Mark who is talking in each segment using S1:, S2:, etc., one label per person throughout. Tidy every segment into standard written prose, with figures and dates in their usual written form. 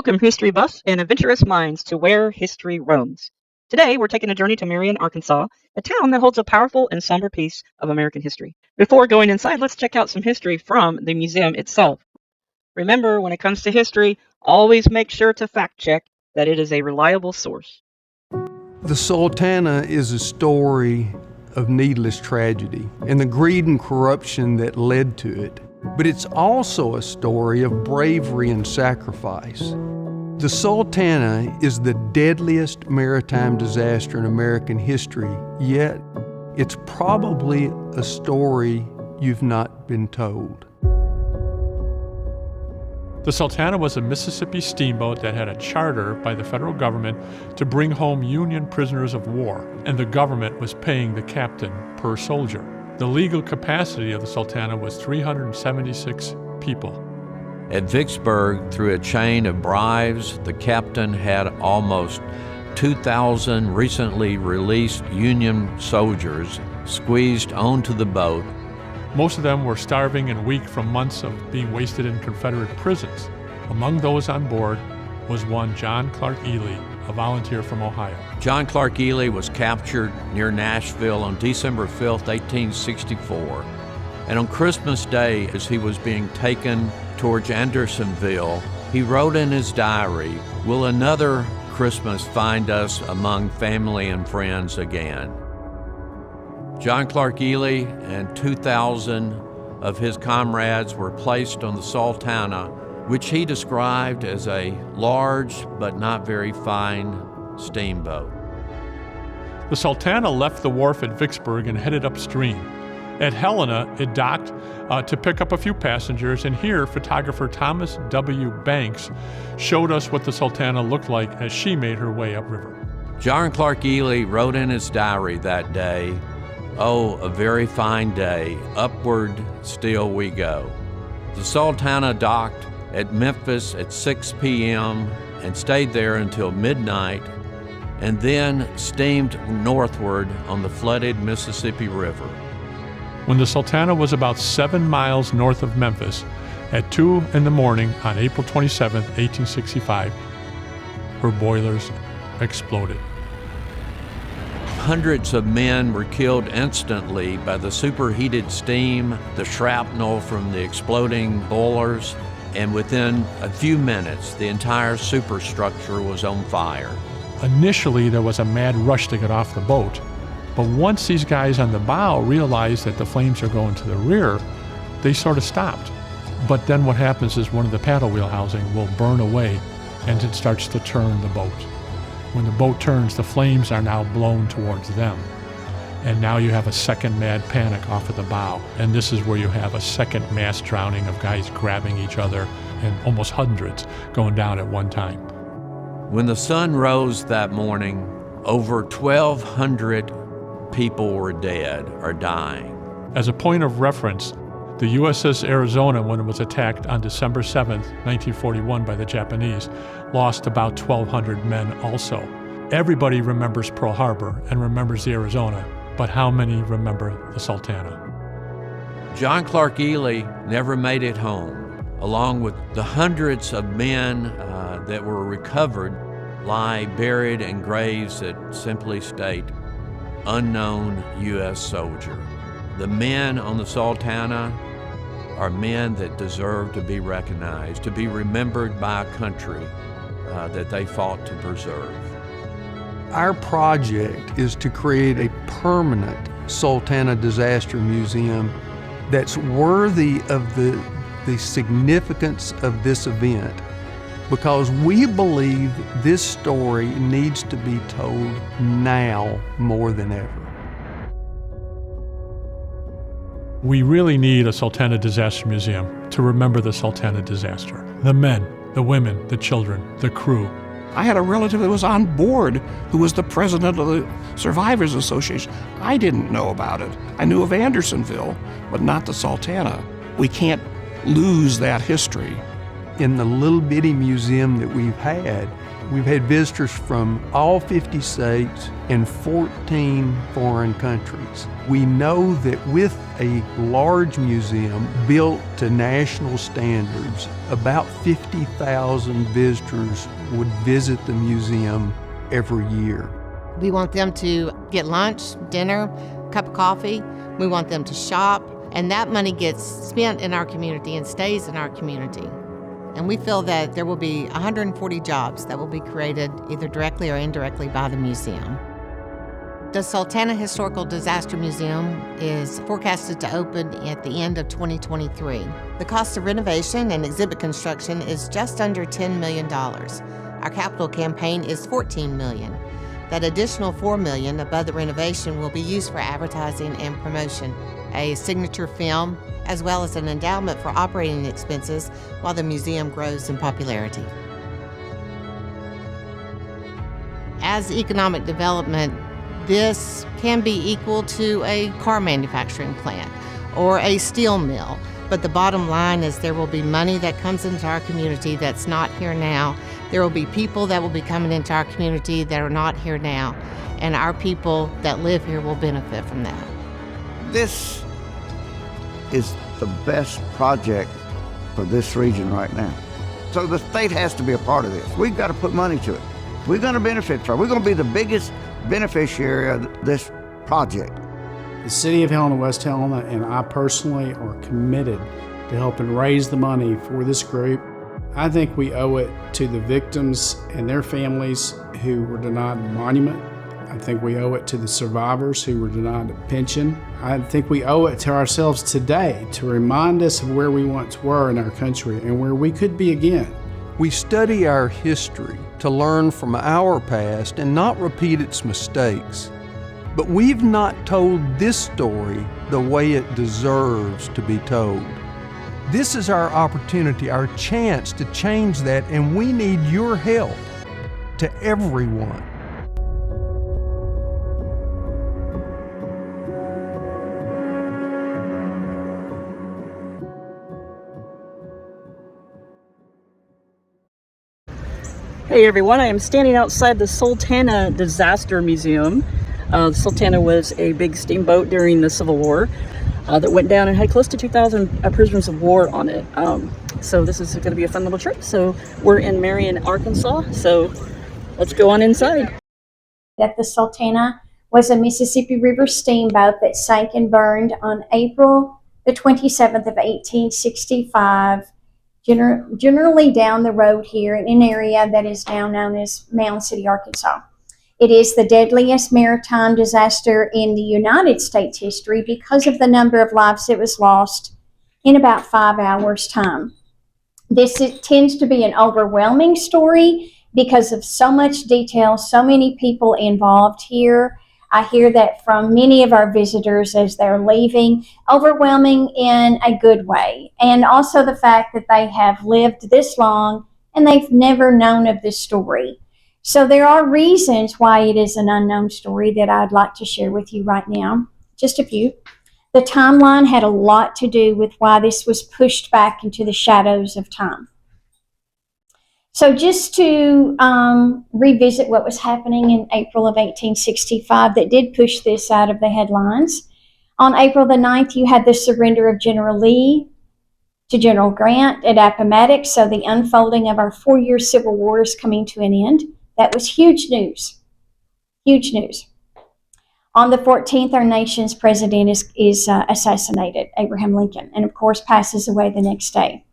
S1: Welcome, history buffs and adventurous minds, to Where History Roams. Today, we're taking a journey to Marion, Arkansas, a town that holds a powerful and somber piece of American history. Before going inside, let's check out some history from the museum itself. Remember, when it comes to history, always make sure to fact check that it is a reliable source.
S2: The Sultana is a story of needless tragedy and the greed and corruption that led to it. But it's also a story of bravery and sacrifice. The Sultana is the deadliest maritime disaster in American history, yet it's probably a story you've not been told.
S3: The Sultana was a Mississippi steamboat that had a charter by the federal government to bring home Union prisoners of war, and the government was paying the captain per soldier. The legal capacity of the Sultana was 376 people.
S4: At Vicksburg, through a chain of bribes, the captain had almost 2,000 recently released Union soldiers squeezed onto the boat.
S3: Most of them were starving and weak from months of being wasted in Confederate prisons. Among those on board was one John Clark Ely, a volunteer from Ohio.
S4: John Clark Ely was captured near Nashville on December 5th, 1864. And on Christmas Day, as he was being taken towards Andersonville, he wrote in his diary, "Will another Christmas find us among family and friends again?" John Clark Ely and 2,000 of his comrades were placed on the Sultana, which he described as a large but not very fine steamboat.
S3: The Sultana left the wharf at Vicksburg and headed upstream. At Helena, it docked to pick up a few passengers, and here photographer Thomas W. Banks showed us what the Sultana looked like as she made her way upriver.
S4: John Clark Ely wrote in his diary that day, "Oh, a very fine day, upward still we go." The Sultana docked at Memphis at 6 p.m. and stayed there until midnight, and then steamed northward on the flooded Mississippi River.
S3: When the Sultana was about 7 miles north of Memphis, at 2 in the morning on April 27, 1865, her boilers exploded.
S4: Hundreds of men were killed instantly by the superheated steam, the shrapnel from the exploding boilers, and within a few minutes, the entire superstructure was on fire.
S3: Initially, there was a mad rush to get off the boat, but once these guys on the bow realized that the flames are going to the rear, they sort of stopped. But then what happens is one of the paddle wheel housing will burn away, and it starts to turn the boat. When the boat turns, the flames are now blown towards them. And now you have a second mad panic off of the bow. And this is where you have a second mass drowning of guys grabbing each other, and almost hundreds going down at one time.
S4: When the sun rose that morning, over 1,200 people were dead or dying.
S3: As a point of reference, the USS Arizona, when it was attacked on December 7th, 1941 by the Japanese, lost about 1,200 men also. Everybody remembers Pearl Harbor and remembers the Arizona, but how many remember the Sultana?
S4: John Clark Ely never made it home. Along with the hundreds of men that were recovered, lie buried in graves that simply state, "Unknown U.S. soldier." The men on the Sultana are men that deserve to be recognized, to be remembered by a country that they fought to preserve.
S2: Our project is to create a permanent Sultana Disaster Museum that's worthy of the significance of this event, because we believe this story needs to be told now more than ever.
S3: We really need a Sultana Disaster Museum to remember the Sultana disaster. The men, the women, the children, the crew.
S5: I had a relative that was on board who was the president of the Survivors Association. I didn't know about it. I knew of Andersonville, but not the Sultana. We can't lose that history.
S2: In the little bitty museum that we've had visitors from all 50 states and 14 foreign countries. We know that with a large museum built to national standards, about 50,000 visitors would visit the museum every year.
S6: We want them to get lunch, dinner, cup of coffee. We want them to shop, and that money gets spent in our community and stays in our community. And we feel that there will be 140 jobs that will be created either directly or indirectly by the museum. The Sultana Historical Disaster Museum is forecasted to open at the end of 2023. The cost of renovation and exhibit construction is just under $10 million. Our capital campaign is $14 million. That additional $4 million above the renovation will be used for advertising and promotion, a signature film, as well as an endowment for operating expenses while the museum grows in popularity. As economic development, this can be equal to a car manufacturing plant or a steel mill, but the bottom line is there will be money that comes into our community that's not here now. There will be people that will be coming into our community that are not here now, and our people that live here will benefit from that.
S7: This is the best project for this region right now. So the state has to be a part of this. We've got to put money to it. We're going to benefit from it. We're going to be the biggest beneficiary of this project.
S8: The City of Helena, West Helena, and I personally are committed to helping raise the money for this group. I think we owe it to the victims and their families who were denied a monument. I think we owe it to the survivors who were denied a pension. I think we owe it to ourselves today to remind us of where we once were in our country and where we could be again.
S2: We study our history to learn from our past and not repeat its mistakes. But we've not told this story the way it deserves to be told. This is our opportunity, our chance to change that, and we need your help. To everyone.
S1: Hey everyone, I am standing outside the Sultana Disaster Museum. The Sultana was a big steamboat during the Civil War that went down and had close to 2,000 prisoners of war on it. So this is going to be a fun little trip. So we're in Marion, Arkansas, so let's go on inside.
S9: That the Sultana was a Mississippi River steamboat that sank and burned on April the 27th of 1865, generally down the road here in an area that is now known as Mound City, Arkansas. It is the deadliest maritime disaster in the United States history because of the number of lives that was lost in about 5 hours' time. It tends to be an overwhelming story because of so much detail, so many people involved here. I hear that from many of our visitors as they're leaving, overwhelming in a good way. And also the fact that they have lived this long and they've never known of this story. So there are reasons why it is an unknown story that I'd like to share with you right now. Just a few. The timeline had a lot to do with why this was pushed back into the shadows of time. So just to revisit what was happening in April of 1865 that did push this out of the headlines. On April the 9th, you had the surrender of General Lee to General Grant at Appomattox. So the unfolding of our 4-year Civil War is coming to an end. That was huge news, huge news. On the 14th, our nation's president is assassinated, Abraham Lincoln, and of course passes away the next day.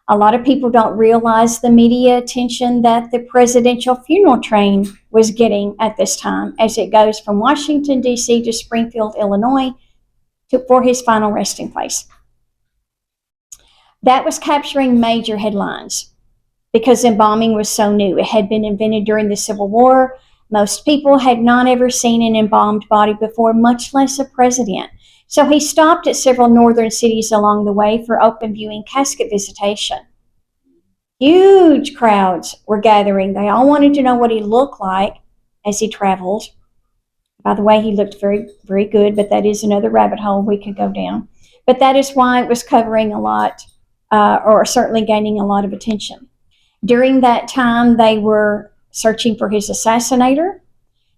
S9: A lot of people don't realize the media attention that the presidential funeral train was getting at this time as it goes from Washington, D.C. to Springfield, Illinois for his final resting place. That was capturing major headlines because embalming was so new. It had been invented during the Civil War. Most people had not ever seen an embalmed body before, much less a president. So he stopped at several northern cities along the way for open viewing casket visitation. Huge crowds were gathering. They all wanted to know what he looked like as he traveled. By the way, he looked very, very good, but that is another rabbit hole we could go down. But that is why it was covering a lot or certainly gaining a lot of attention. During that time, they were searching for his assassinator.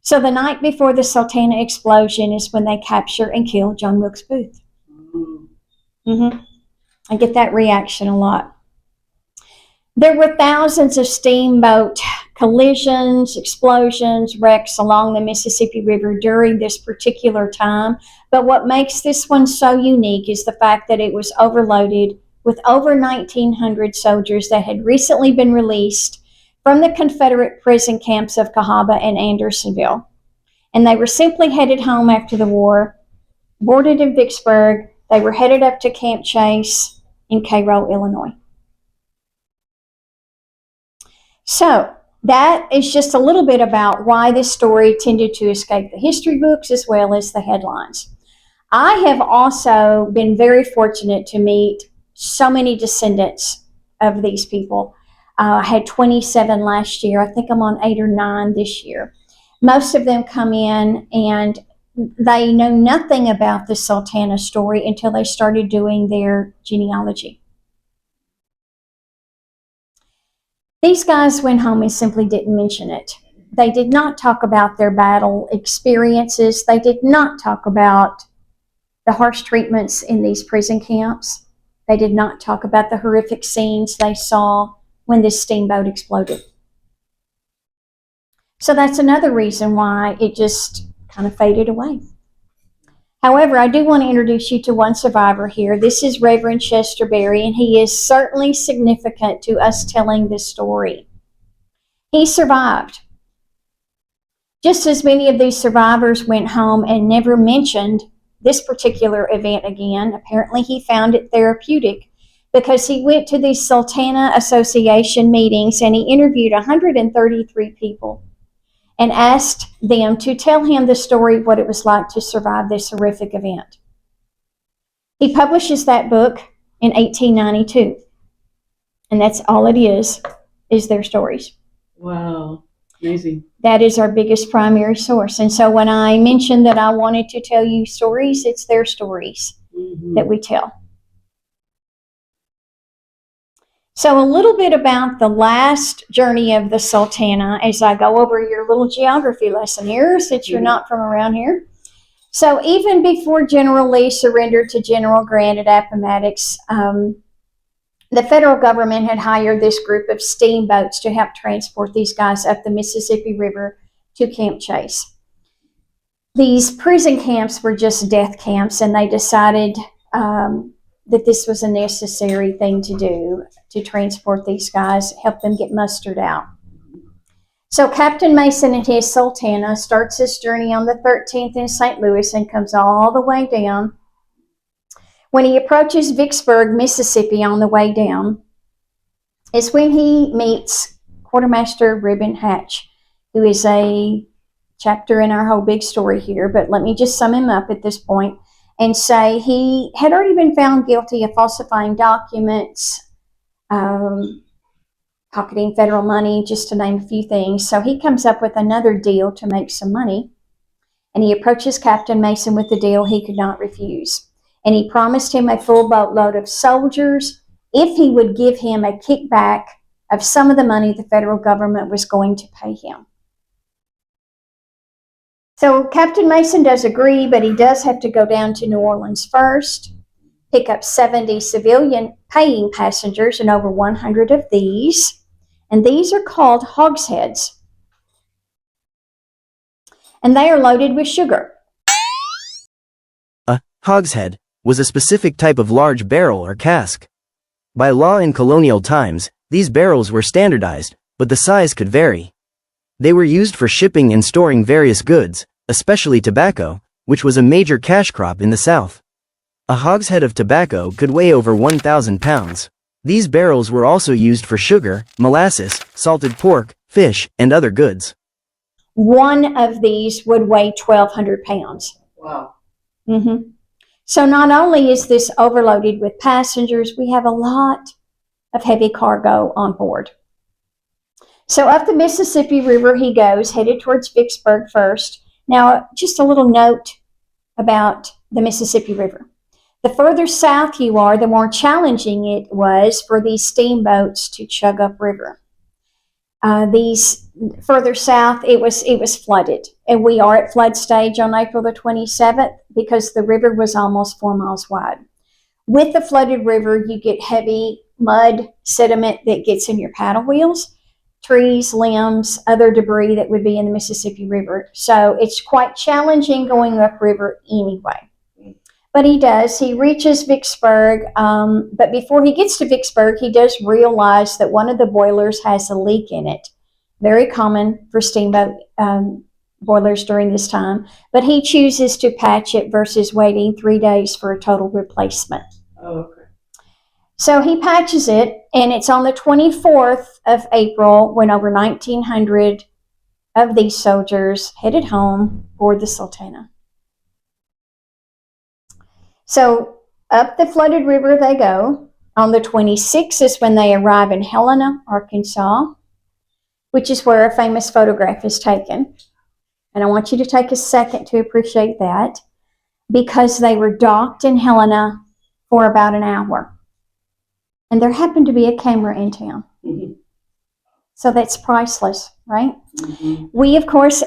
S9: So the night before the Sultana explosion is when they capture and kill John Wilkes Booth. I get that reaction a lot. There were thousands of steamboat collisions, explosions, wrecks along the Mississippi River during this particular time. But what makes this one so unique is the fact that it was overloaded with over 1,900 soldiers that had recently been released from the Confederate prison camps of Cahaba and Andersonville. And they were simply headed home after the war, boarded in Vicksburg. They were headed up to Camp Chase in Cairo, Illinois. So that is just a little bit about why this story tended to escape the history books as well as the headlines. I have also been very fortunate to meet so many descendants of these people. I had 27 last year. I think I'm on 8 or 9 this year. Most of them come in and they know nothing about the Sultana story until they started doing their genealogy. These guys went home and simply didn't mention it. They did not talk about their battle experiences. They did not talk about the harsh treatments in these prison camps. They did not talk about the horrific scenes they saw when this steamboat exploded. So that's another reason why it just kind of faded away. However, I do want to introduce you to one survivor here. This is Reverend Chester Berry, and he is certainly significant to us telling this story. He survived. Just as many of these survivors went home and never mentioned this particular event again, apparently he found it therapeutic because he went to the Sultana Association meetings and he interviewed 133 people and asked them to tell him the story of what it was like to survive this horrific event. He publishes that book in 1892, and that's all it is their stories.
S1: Wow, amazing.
S9: That is our biggest primary source. And so when I mentioned that I wanted to tell you stories, it's their stories that we tell. So a little bit about the last journey of the Sultana as I go over your little geography lesson here, since you're not from around here. So even before General Lee surrendered to General Grant at Appomattox, the federal government had hired this group of steamboats to help transport these guys up the Mississippi River to Camp Chase. These prison camps were just death camps, and they decided that this was a necessary thing to do, to transport these guys, help them get mustered out. So Captain Mason and his Sultana starts his journey on the 13th in St. Louis and comes all the way down. When he approaches Vicksburg, Mississippi on the way down, is when he meets Quartermaster Reuben Hatch, who is a chapter in our whole big story here, but let me just sum him up at this point and say he had already been found guilty of falsifying documents, pocketing federal money, just to name a few things. So he comes up with another deal to make some money, and he approaches Captain Mason with the deal he could not refuse. And he promised him a full boatload of soldiers if he would give him a kickback of some of the money the federal government was going to pay him. So Captain Mason does agree, but he does have to go down to New Orleans first, pick up 70 civilian paying passengers, and over 100 of these. And these are called hogsheads. And they are loaded with sugar.
S10: A hogshead was a specific type of large barrel or cask. By law in colonial times, these barrels were standardized, but the size could vary. They were used for shipping and storing various goods, especially tobacco, which was a major cash crop in the South. A hogshead of tobacco could weigh over 1,000 pounds. These barrels were also used for sugar, molasses, salted pork, fish, and other goods.
S9: One of these would weigh 1,200 pounds.
S1: Wow.
S9: So not only is this overloaded with passengers, we have a lot of heavy cargo on board. So up the Mississippi River he goes, headed towards Vicksburg first. Now, just a little note about the Mississippi River. The further south you are, the more challenging it was for these steamboats to chug up river. These further south, it was flooded, and we are at flood stage on April the 27th because the river was almost 4 miles wide. With the flooded river, you get heavy mud sediment that gets in your paddle wheels, trees, limbs, other debris that would be in the Mississippi River. So it's quite challenging going upriver anyway. But he does. He reaches Vicksburg, but before he gets to Vicksburg, he does realize that one of the boilers has a leak in it. Very common for steamboat boilers during this time. But he chooses to patch it versus waiting 3 days for a total replacement.
S1: Oh, okay.
S9: So he patches it, and it's on the 24th of April when over 1,900 of these soldiers headed home aboard the Sultana. So up the flooded river they go. On the 26th is when they arrive in Helena, Arkansas, which is where a famous photograph is taken. And I want you to take a second to appreciate that, because they were docked in Helena for about an hour. And there happened to be a camera in town.
S1: Mm-hmm.
S9: So that's priceless, right?
S1: Mm-hmm.
S9: We, of course...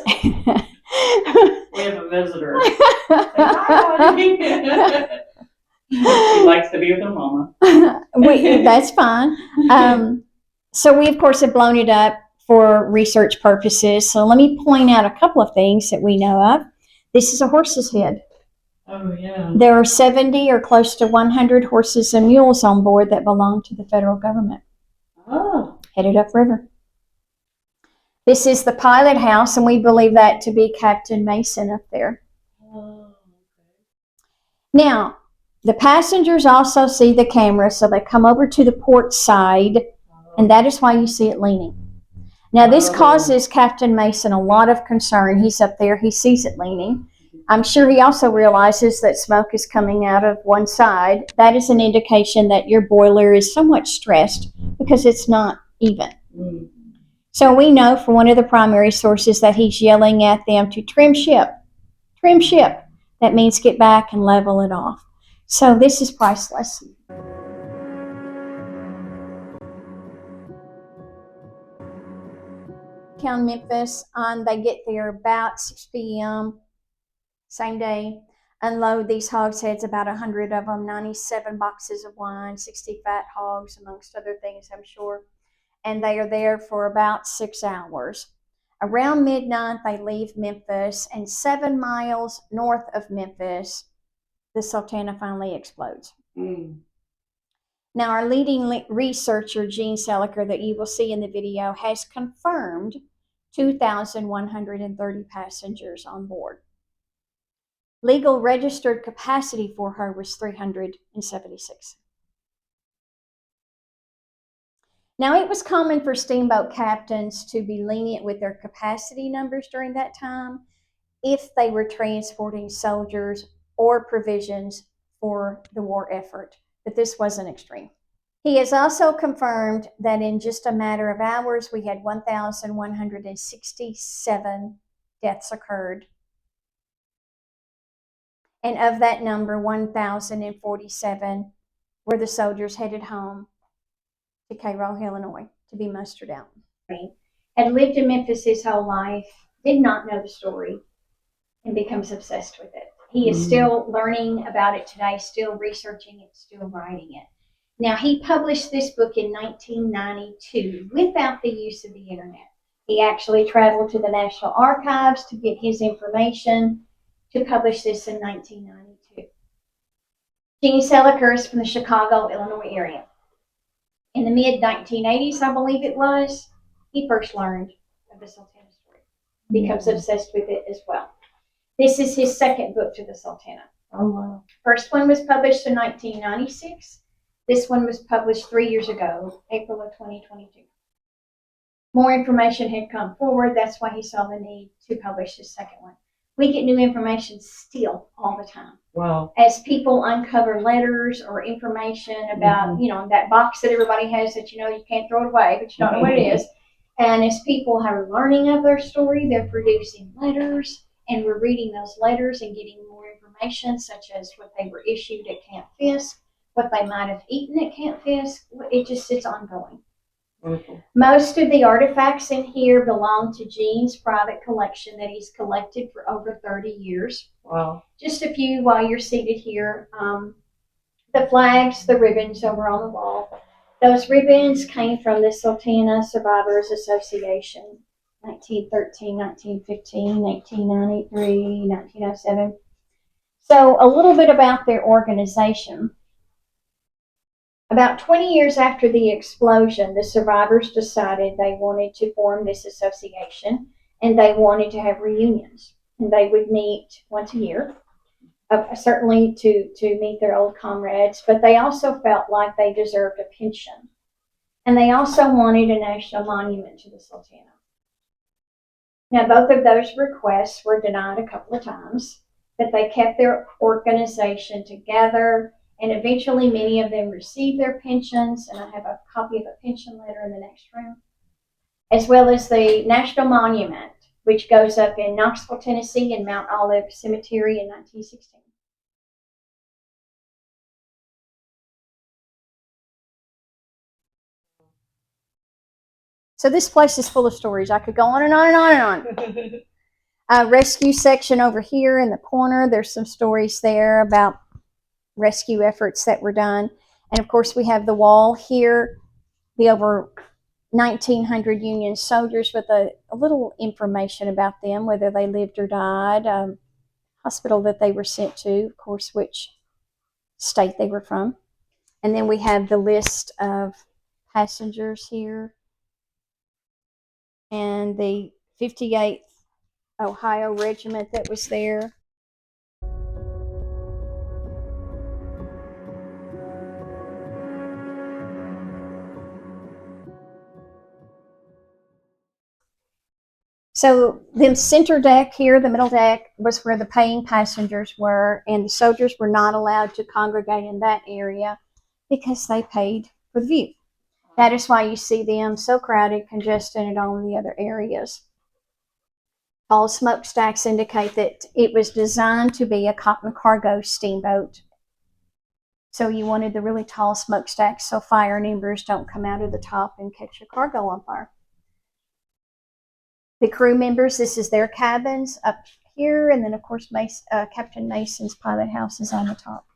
S1: We have a visitor. She likes to be with her mama.
S9: That's fine. So we, of course, have blown it up for research purposes. So let me point out a couple of things that we know of. This is a horse's head.
S1: Oh, yeah.
S9: There are 70 or close to 100 horses and mules on board that belong to the federal government.
S1: Oh.
S9: Headed upriver. This is the pilot house, and we believe that to be Captain Mason up there.
S1: Oh, okay.
S9: Now, the passengers also see the camera, so they come over to the port side, and that is why you see it leaning. Now, this causes Captain Mason a lot of concern. He's up there. He sees it leaning. I'm sure he also realizes that smoke is coming out of one side. That is an indication that your boiler is somewhat stressed because it's not even.
S1: Mm.
S9: So we know from one of the primary sources that he's yelling at them to trim ship. Trim ship. That means get back and level it off. So this is priceless. Town Memphis, they get there about 6 p.m. same day. Unload these hogsheads, about 100 of them, 97 boxes of wine, 60 fat hogs, amongst other things, I'm sure. And they are there for about 6 hours. Around midnight, they leave Memphis, and 7 miles north of Memphis, the Sultana finally explodes.
S1: Mm.
S9: Now, our leading researcher, Gene Seliker, that you will see in the video, has confirmed 2,130 passengers on board. Legal registered capacity for her was 376. Now, it was common for steamboat captains to be lenient with their capacity numbers during that time if they were transporting soldiers or provisions for the war effort, but this wasn't extreme. He has also confirmed that in just a matter of hours, we had 1,167 deaths occurred. And of that number, 1,047 were the soldiers headed home to Cairo, Illinois, to be mustered out. Had lived in Memphis his whole life, did not know the story, and becomes obsessed with it. He is still learning about it today, still researching it, still writing it. Now, he published this book in 1992 without the use of the internet. He actually traveled to the National Archives to get his information to publish this in 1992. Gene Seliker is from the Chicago, Illinois area. In the mid-1980s, I believe it was, he first learned of the Sultana story. Becomes obsessed with it as well. This is his second book to the Sultana.
S1: Oh, wow.
S9: First one was published in 1996. This one was published 3 years ago, April of 2022. More information had come forward. That's why he saw the need to publish his second one. We get new information still all the time.
S1: Wow.
S9: As people uncover letters or information about, that box that everybody has that you can't throw it away, but you don't know what it is. And as people are learning of their story, they're producing letters, and we're reading those letters and getting more information information, such as what they were issued at Camp Fisk, what they might have eaten at Camp Fisk. It's ongoing.
S1: Wonderful.
S9: Most of the artifacts in here belong to Gene's private collection that he's collected for over 30 years.
S1: Wow.
S9: Just a few while you're seated here. The flags, the ribbons over on the wall. Those ribbons came from the Sultana Survivors Association, 1913, 1915, 1893, 1907. So a little bit about their organization. About 20 years after the explosion, the survivors decided they wanted to form this association, and they wanted to have reunions. And they would meet once a year, certainly to meet their old comrades, but they also felt like they deserved a pension. And they also wanted a national monument to the Sultana. Now, both of those requests were denied a couple of times, but they kept their organization together, and eventually many of them received their pensions, and I have a copy of a pension letter in the next room, as well as the National Monument, which goes up in Knoxville, Tennessee, in Mount Olive Cemetery in 1916. So this place is full of stories. I could go on and on and on and on. Rescue section over here in the corner. There's some stories there about rescue efforts that were done. And of course, we have the wall here, the over 1,900 Union soldiers with a little information about them, whether they lived or died, hospital that they were sent to, of course, which state they were from. And then we have the list of passengers here. And the 58th Ohio Regiment that was there. So the center deck here, the middle deck, was where the paying passengers were, and the soldiers were not allowed to congregate in that area because they paid for the view. That is why you see them so crowded, congested, and all the other areas. Tall smokestacks indicate that it was designed to be a cotton cargo steamboat. So you wanted the really tall smokestacks so fire and embers don't come out of the top and catch your cargo on fire. The crew members, this is their cabins up here, and then of course Captain Mason's pilot house is on the top.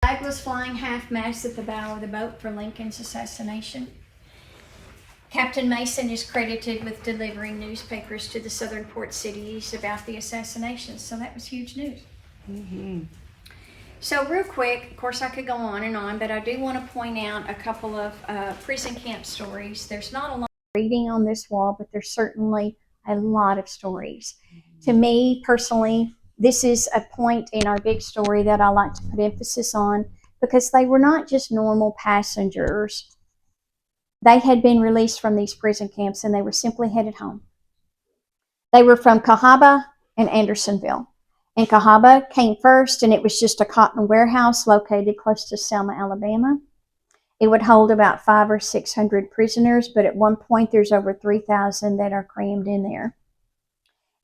S9: The flag was flying half-mast at the bow of the boat for Lincoln's assassination. Captain Mason is credited with delivering newspapers to the southern port cities about the assassination, so that was huge news. Mm-hmm. So real quick, of course I could go on and on, but I do want to point out a couple of prison camp stories. There's not a lot of reading on this wall, but there's certainly a lot of stories. Mm-hmm. To me personally, this is a point in our big story that I like to put emphasis on, because they were not just normal passengers. They had been released from these prison camps and they were simply headed home. They were from Cahaba and Andersonville. And Cahaba came first, and it was just a cotton warehouse located close to Selma, Alabama. It would hold about 500 or 600 prisoners, but at one point there's over 3,000 that are crammed in there.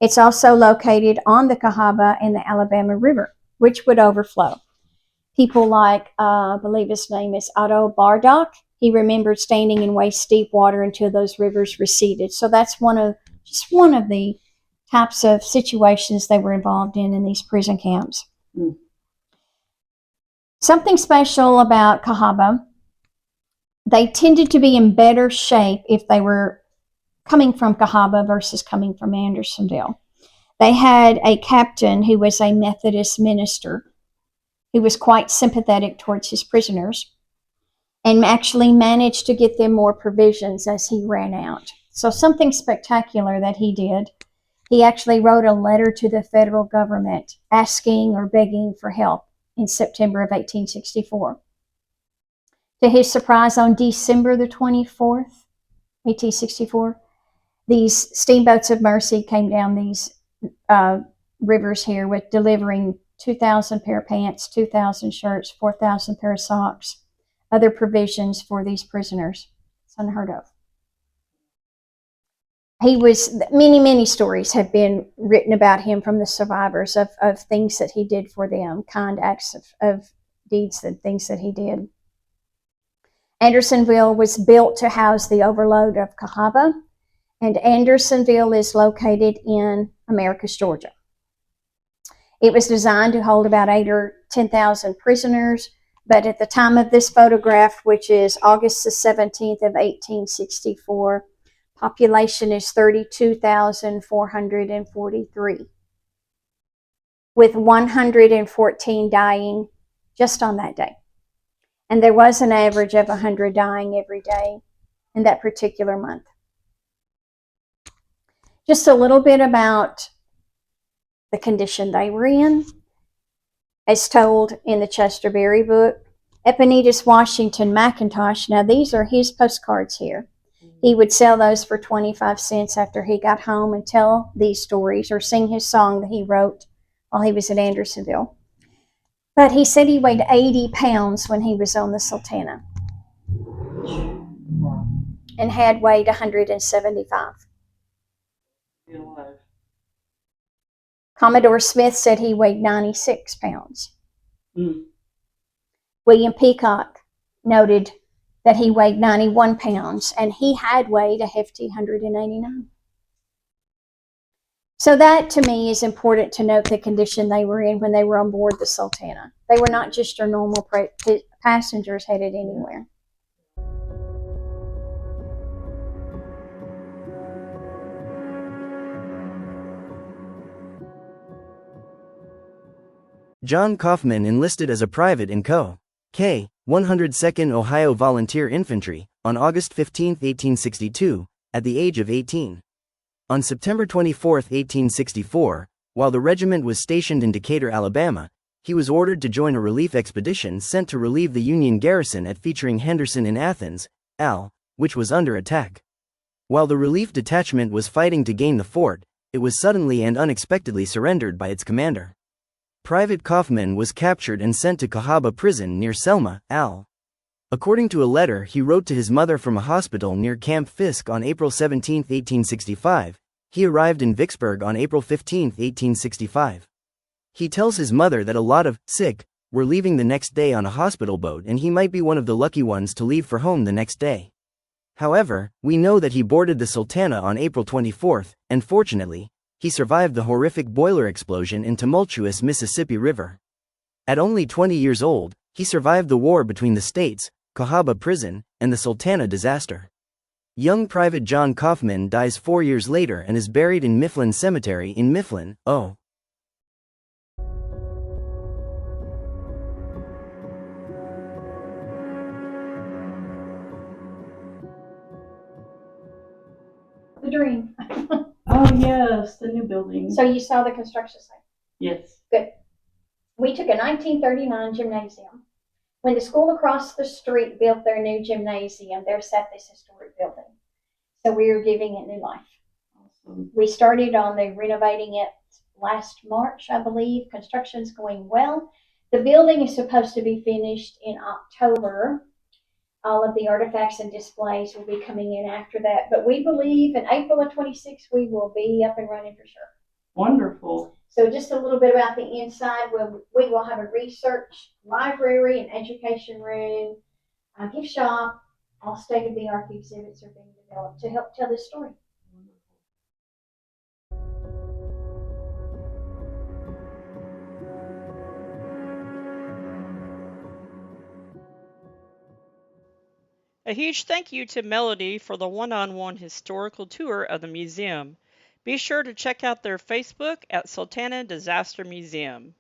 S9: It's also located on the Cahaba and the Alabama River, which would overflow. People like, I believe his name is Otto Bardock. He remembered standing in waist deep water until those rivers receded. So that's one of the types of situations they were involved in these prison camps. Mm. Something special about Cahaba, they tended to be in better shape if they were coming from Cahaba versus coming from Andersonville. They had a captain who was a Methodist minister who was quite sympathetic towards his prisoners and actually managed to get them more provisions as he ran out. So something spectacular that he did, he actually wrote a letter to the federal government asking or begging for help in September of 1864. To his surprise, on December the 24th, 1864, these steamboats of mercy came down these rivers here with delivering 2,000 pair of pants, 2,000 shirts, 4,000 pair of socks, other provisions for these prisoners. It's unheard of. he was, many stories have been written about him from the survivors of things that he did for them, kind acts of deeds and things that he did. Andersonville was built to house the overload of Cahaba, and Andersonville is located in Americus, Georgia. It was designed to hold about 8,000 or 10,000 prisoners, but at the time of this photograph, which is August the 17th of 1864, population is 32,443, with 114 dying just on that day. And there was an average of 100 dying every day in that particular month. Just a little bit about the condition they were in. As told in the Chester Berry book, Epinetus Washington McIntosh, now these are his postcards here. He would sell those for 25 cents after he got home and tell these stories or sing his song that he wrote while he was at Andersonville. But he said he weighed 80 pounds when he was on the Sultana and had weighed 175. Commodore Smith said he weighed 96 pounds. William Peacock noted that he weighed 91 pounds, and he had weighed a hefty 189. So that, to me, is important to note the condition they were in when they were on board the Sultana. They were not just your normal passengers headed anywhere.
S10: John Kaufman enlisted as a private in Co. K. 102nd Ohio Volunteer Infantry on August 15, 1862, at the age of 18. On September 24, 1864, while the regiment was stationed in Decatur, Alabama, he was ordered to join a relief expedition sent to relieve the Union garrison at featuring Henderson in Athens, Al, which was under attack. While the relief detachment was fighting to gain the fort, it was suddenly and unexpectedly surrendered by its commander. Private Kaufman was captured and sent to Cahaba Prison near Selma, Al. According to a letter he wrote to his mother from a hospital near Camp Fisk on April 17, 1865, he arrived in Vicksburg on April 15, 1865. He tells his mother that a lot of sick were leaving the next day on a hospital boat and he might be one of the lucky ones to leave for home the next day. However, we know that he boarded the Sultana on April 24, and fortunately, he survived the horrific boiler explosion in tumultuous Mississippi River. At only 20 years old, he survived the war between the states, Cahaba Prison, and the Sultana disaster. Young Private John Kaufman dies 4 years later and is buried in Mifflin Cemetery in Mifflin, O.
S9: The dream.
S1: Oh, yes, the new building.
S9: So you saw the construction site?
S1: Yes.
S9: Good. We took a 1939 gymnasium. When the school across the street built their new gymnasium, there sat this historic building. So we are giving it new life.
S1: Awesome.
S9: We started on the renovating it last March, I believe. Construction's going well. The building is supposed to be finished in October. All of the artifacts and displays will be coming in after that. But we believe in April of 26 we will be up and running for sure.
S1: Wonderful.
S9: So just a little bit about the inside. We will have a research library, an education room, a gift shop. All state-of-the-art exhibits are being developed to help tell this story.
S1: A huge thank you to Melody for the one-on-one historical tour of the museum. Be sure to check out their Facebook at Sultana Disaster Museum.